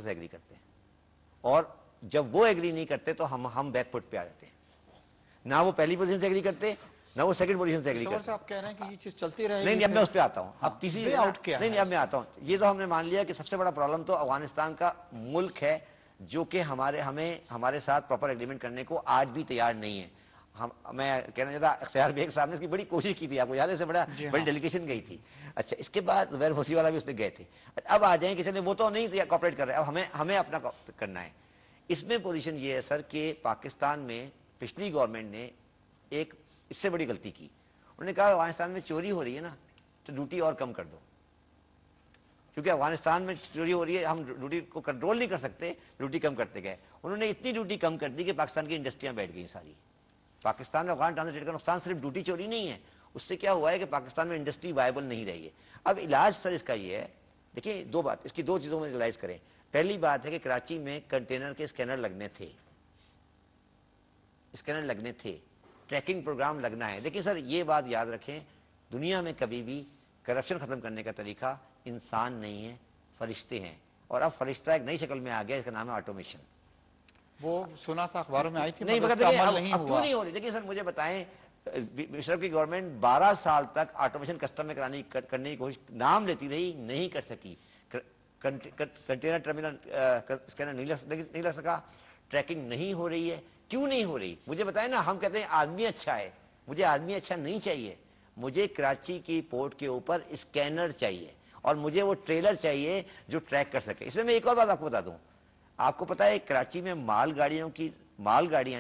سے ایگری کرتے ہیں، اور جب وہ ایگری نہیں کرتے تو ہم بیک فٹ پہ آ جاتے ہیں. نہ وہ پہلی پوزیشن سے ایگری کرتے نہ وہ سیکنڈ پوزیشن سے ایگری کرتے. آپ کہہ رہے ہیں کہ یہ چیز چلتی رہے گی. نہیں اب میں اس پہ آتا ہوں. اب تیسری آؤٹ کیا نہیں اب میں آتا ہوں. یہ تو ہم نے مان لیا کہ سب سے بڑا پرابلم تو افغانستان کا ملک ہے، جو کہ ہمارے ساتھ پراپر ایگریمنٹ کرنے کو آج بھی تیار نہیں ہے. میں کہنا چاہتا اختیار بیگ صاحب نے اس کی بڑی کوشش کی تھی، آپ کو یاد ہے، سے بڑی ڈیلیگیشن گئی تھی. اچھا اس کے بعد زبیر حوثی والا بھی اس پہ گئے تھے. اب آ جائیں کہ چلے وہ تو نہیں کوآپریٹ کر رہے، اب ہمیں اپنا کرنا ہے. اس میں پوزیشن یہ ہے سر کہ پاکستان میں پچھلی گورنمنٹ نے ایک اس سے بڑی غلطی کی. انہوں نے کہا افغانستان میں چوری ہو رہی ہے نا تو ڈیوٹی اور کم کر دو، کیونکہ افغانستان میں چوری ہو رہی ہے، ہم ڈیوٹی کو کنٹرول نہیں کر سکتے، ڈیوٹی کم کرتے گئے. انہوں نے اتنی ڈیوٹی کم کر دی کہ پاکستان کی انڈسٹریاں بیٹھ گئی ساری. پاکستان میں افغان ٹرانسلیٹ کا نقصان صرف ڈیوٹی چوری نہیں ہے، اس سے کیا ہوا ہے کہ پاکستان میں انڈسٹری وائبل نہیں رہی ہے. اب علاج سر اس کا یہ ہے، دیکھیں اس کی دو چیزوں میں ریلائز کریں. پہلی بات ہے کہ کراچی میں کنٹینر کے اسکینر لگنے تھے، ٹریکنگ پروگرام لگنا ہے. دیکھیں سر یہ بات یاد رکھیں، دنیا میں کبھی بھی کرپشن ختم کرنے کا طریقہ انسان نہیں ہے، فرشتے ہیں. اور اب فرشتہ ایک نئی شکل میں آ گیا، اس کا نام ہے آٹومیشن. وہ سنا تھا اخباروں میں آئی تھی، نہیں مگر اب کیوں نہیں ہو رہی؟ دیکھیں سر مجھے بتائیں، مشرف کی گورنمنٹ 12 سال تک آٹومیشن کسٹم میں کرنے کی کوشش نام لیتی رہی، نہیں کر سکی. کنٹینر ٹرمینل اسکینر نہیں لگ سکا. ٹریکنگ نہیں ہو رہی ہے. کیوں نہیں ہو رہی مجھے بتائیں نا. ہم کہتے ہیں آدمی اچھا ہے، مجھے آدمی اچھا نہیں چاہیے، مجھے کراچی کی پورٹ کے اوپر اسکینر چاہیے، اور مجھے وہ ٹریلر چاہیے جو ٹریک کر سکے. اس میں ایک اور بات آپ کو بتا دوں. آپ کو پتا ہے کراچی میں مال گاڑیاں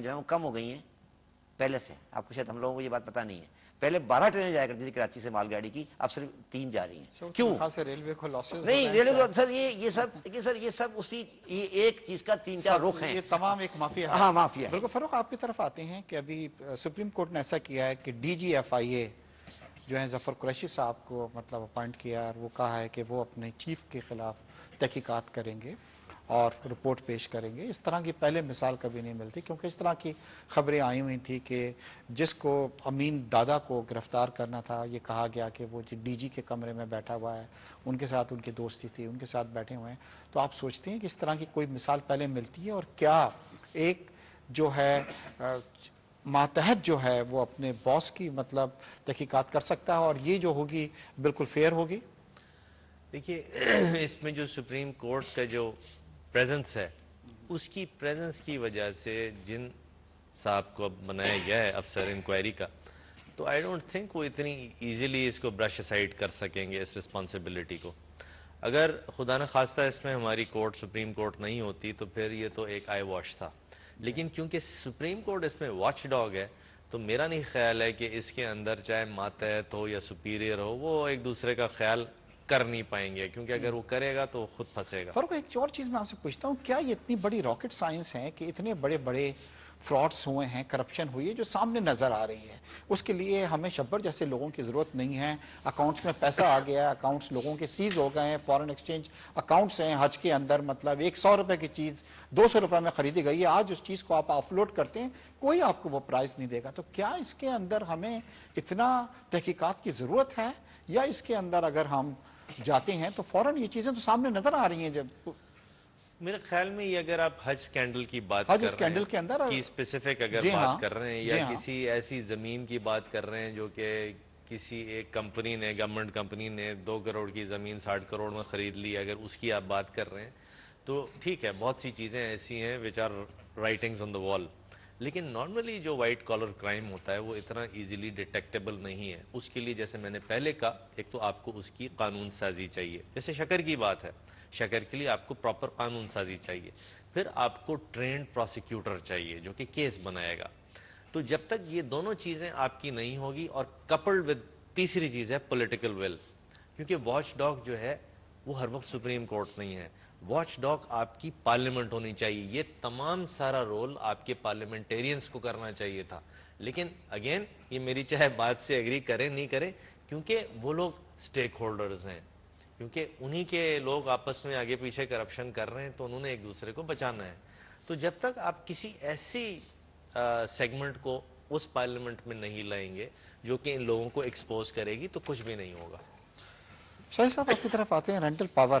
جو ہیں وہ کم ہو گئی ہیں پہلے سے. آپ کو شاید ہم لوگوں کو یہ بات پتا نہیں ہے. پہلے 12 ٹرینیں جایا کرتی تھی کراچی سے مال گاڑی کی، اب صرف 3 جا رہی ہیں. کیوں؟ ریلوے کو لاسز نہیں ریلوے سر یہ سب اسی ایک چیز کا 3-4 رخ ہیں. یہ تمام ایک مافیا ہے. ہاں مافیا. بالکل فاروق، آپ کی طرف آتے ہیں کہ ابھی سپریم کورٹ نے ایسا کیا ہے کہ DGFIA جو ہیں ظفر قریشی صاحب کو مطلب اپوائنٹ کیا، اور وہ کہا ہے کہ وہ اپنے چیف کے خلاف تحقیقات کریں گے اور رپورٹ پیش کریں گے. اس طرح کی پہلے مثال کبھی نہیں ملتی، کیونکہ اس طرح کی خبریں آئی ہوئی تھیں کہ جس کو امین دادا کو گرفتار کرنا تھا، یہ کہا گیا کہ وہ DG کے کمرے میں بیٹھا ہوا ہے، ان کے ساتھ ان کی دوستی تھی، ان کے ساتھ بیٹھے ہوئے ہیں. تو آپ سوچتے ہیں کہ اس طرح کی کوئی مثال پہلے ملتی ہے؟ اور کیا ایک جو ہے ماتحت جو ہے وہ اپنے باس کی مطلب تحقیقات کر سکتا ہے، اور یہ جو ہوگی بالکل فیئر ہوگی؟ دیکھیے اس میں جو سپریم کورٹ کا جو پریزنس ہے، اس کی پریزنس کی وجہ سے جن صاحب کو اب بنایا گیا ہے افسر انکوائری کا، تو آئی ڈونٹ تھنک وہ اتنی ایزیلی اس کو برش اسائڈ کر سکیں گے اس رسپانسبلٹی کو. اگر خدا نخواستہ اس میں ہماری کورٹ سپریم کورٹ نہیں ہوتی تو پھر یہ تو ایک آئی واش تھا. لیکن کیونکہ سپریم کورٹ اس میں واچ ڈاگ ہے، تو میرا نہیں خیال ہے کہ اس کے اندر چاہے ماتحت ہو یا سپیریئر ہو، وہ ایک دوسرے کا خیال کر نہیں پائیں گے، کیونکہ اگر وہ کرے گا تو وہ خود پھنسے گا. فاروق، ایک اور چیز میں آپ سے پوچھتا ہوں، کیا یہ اتنی بڑی راکٹ سائنس ہے کہ اتنے بڑے بڑے فراڈس ہوئے ہیں، کرپشن ہوئی ہے جو سامنے نظر آ رہی ہے، اس کے لیے ہمیں شبر جیسے لوگوں کی ضرورت نہیں ہے؟ اکاؤنٹس میں پیسہ آ گیا، اکاؤنٹس لوگوں کے سیز ہو گئے ہیں، فارن ایکسچینج اکاؤنٹس ہیں حج کے اندر، مطلب 100 روپے کی چیز 200 روپے میں خریدی گئی ہے، آج اس چیز کو آپ آف لوڈ کرتے ہیں، کوئی آپ کو وہ پرائز نہیں دے گا. تو کیا اس کے اندر ہمیں اتنا تحقیقات کی ضرورت ہے، یا اس کے اندر اگر ہم جاتے ہیں تو فوراً یہ چیزیں تو سامنے نظر آ رہی ہیں؟ جب میرے خیال میں یہ اگر آپ حج سکینڈل کی بات کر رہے ہیں کے اندر کی اسپیسیفک اگر بات کر رہے ہیں، یا کسی ایسی زمین کی بات کر رہے ہیں جو کہ کسی ایک کمپنی نے، گورنمنٹ کمپنی نے 2 کروڑ کی زمین 60 کروڑ میں خرید لی، اگر اس کی آپ بات کر رہے ہیں تو ٹھیک ہے، بہت سی چیزیں ایسی ہیں which are writings on the wall. لیکن نارملی جو وائٹ کالر کرائم ہوتا ہے وہ اتنا ایزیلی ڈیٹیکٹیبل نہیں ہے. اس کے لیے جیسے میں نے پہلے کہا، ایک تو آپ کو اس کی قانون سازی چاہیے. جیسے شکر کی بات ہے، شکر کے لیے آپ کو پراپر قانون سازی چاہیے. پھر آپ کو ٹرینڈ پروسیکیوٹر چاہیے جو کہ کیس بنائے گا. تو جب تک یہ دونوں چیزیں آپ کی نہیں ہوگی، اور کپلڈ ود تیسری چیز ہے پولیٹیکل ول، کیونکہ واچ ڈاگ جو ہے وہ ہر وقت سپریم کورٹ نہیں ہے. واچ ڈاگ آپ کی پارلیمنٹ ہونی چاہیے. یہ تمام سارا رول آپ کے پارلیمنٹیرینز کو کرنا چاہیے تھا. لیکن اگین یہ میری چاہے بات سے ایگری کریں نہیں کریں، کیونکہ وہ لوگ سٹیک ہولڈرز ہیں، کیونکہ انہی کے لوگ آپس میں آگے پیچھے کرپشن کر رہے ہیں، تو انہوں نے ایک دوسرے کو بچانا ہے. تو جب تک آپ کسی ایسی سیگمنٹ کو اس پارلیمنٹ میں نہیں لائیں گے جو کہ ان لوگوں کو ایکسپوز کرے گی، تو کچھ بھی نہیں ہوگا. شاہد صاحب، آپ کی طرف آتے ہیں. رینٹل پاور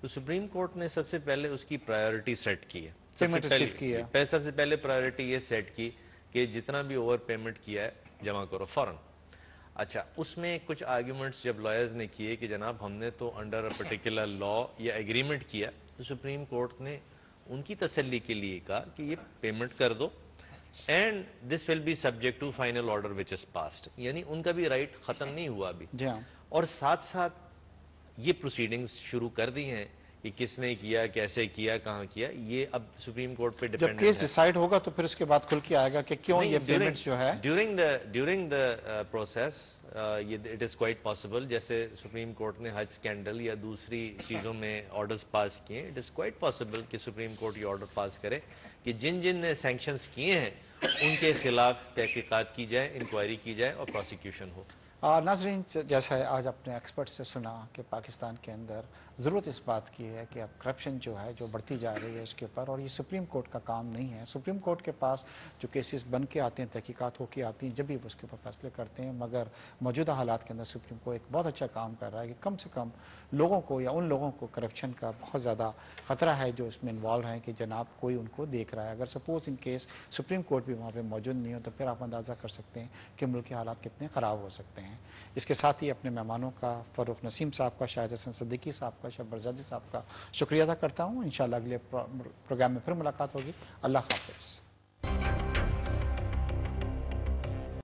تو سپریم کورٹ نے سب سے پہلے اس کی پرائیورٹی سیٹ کی ہے. سب سے پہلے پرائیورٹی یہ سیٹ کی کہ جتنا بھی اوور پیمنٹ کیا ہے جمع کرو فوراً. اچھا اس میں کچھ آرگیومنٹس جب لائرز نے کیے کہ جناب ہم نے تو انڈر اے پرٹیکولر لا یا ایگریمنٹ کیا, تو سپریم کورٹ نے ان کی تسلی کے لیے کہا کہ یہ پیمنٹ کر دو and this will be subject to final order which is passed. یعنی ان کا بھی رائٹ ختم نہیں ہوا ابھی, اور ساتھ ساتھ یہ پروسیڈنگز شروع کر دی ہیں کہ کس نے کیا, کیسے کیا, کہاں کیا. یہ اب سپریم کورٹ پہ ڈیپینڈ ہے. جب کیس ڈیسائیڈ ہوگا تو پھر اس کے بعد کھل کے آئے گا کہ کیوں یہ پیمنٹ جو ہے during the process it is quite possible. جیسے سپریم کورٹ نے حج اسکینڈل یا دوسری چیزوں میں آرڈرز پاس کیے, اٹ از کوائٹ پاسبل کہ سپریم کورٹ یہ آرڈر پاس کرے کہ جن نے سینکشنز کیے ہیں ان کے خلاف تحقیقات کی جائے, انکوائری کی جائے اور پروسیکیوشن ہو. ناظرین, جیسا آج اپنے ایکسپرٹ سے سنا کہ پاکستان کے اندر ضرورت اس بات کی ہے کہ اب کرپشن جو ہے جو بڑھتی جا رہی ہے اس کے اوپر, اور یہ سپریم کورٹ کا کام نہیں ہے. سپریم کورٹ کے پاس جو کیسز بن کے آتے ہیں, تحقیقات ہو کے آتی ہیں, جب بھی وہ اس کے اوپر فیصلے کرتے ہیں. مگر موجودہ حالات کے اندر سپریم کورٹ ایک بہت اچھا کام کر رہا ہے کہ کم سے کم لوگوں کو یا ان لوگوں کو کرپشن کا بہت زیادہ خطرہ ہے جو اس میں انوالو ہیں کہ جناب کوئی ان کو دیکھ رہا ہے. اگر suppose in case supreme court بھی وہاں پہ موجود نہیں ہو تو پھر آپ اندازہ کر سکتے ہیں کہ ملک کے حالات کتنے خراب ہو سکتے ہیں. اس کے ساتھ ہی اپنے مہمانوں کا, فاروق نسیم صاحب کا, شاہد حسن صدیقی صاحب کا, شبر زادی صاحب کا شکریہ ادا کرتا ہوں. انشاءاللہ اگلے پروگرام میں پھر ملاقات ہوگی. اللہ حافظ.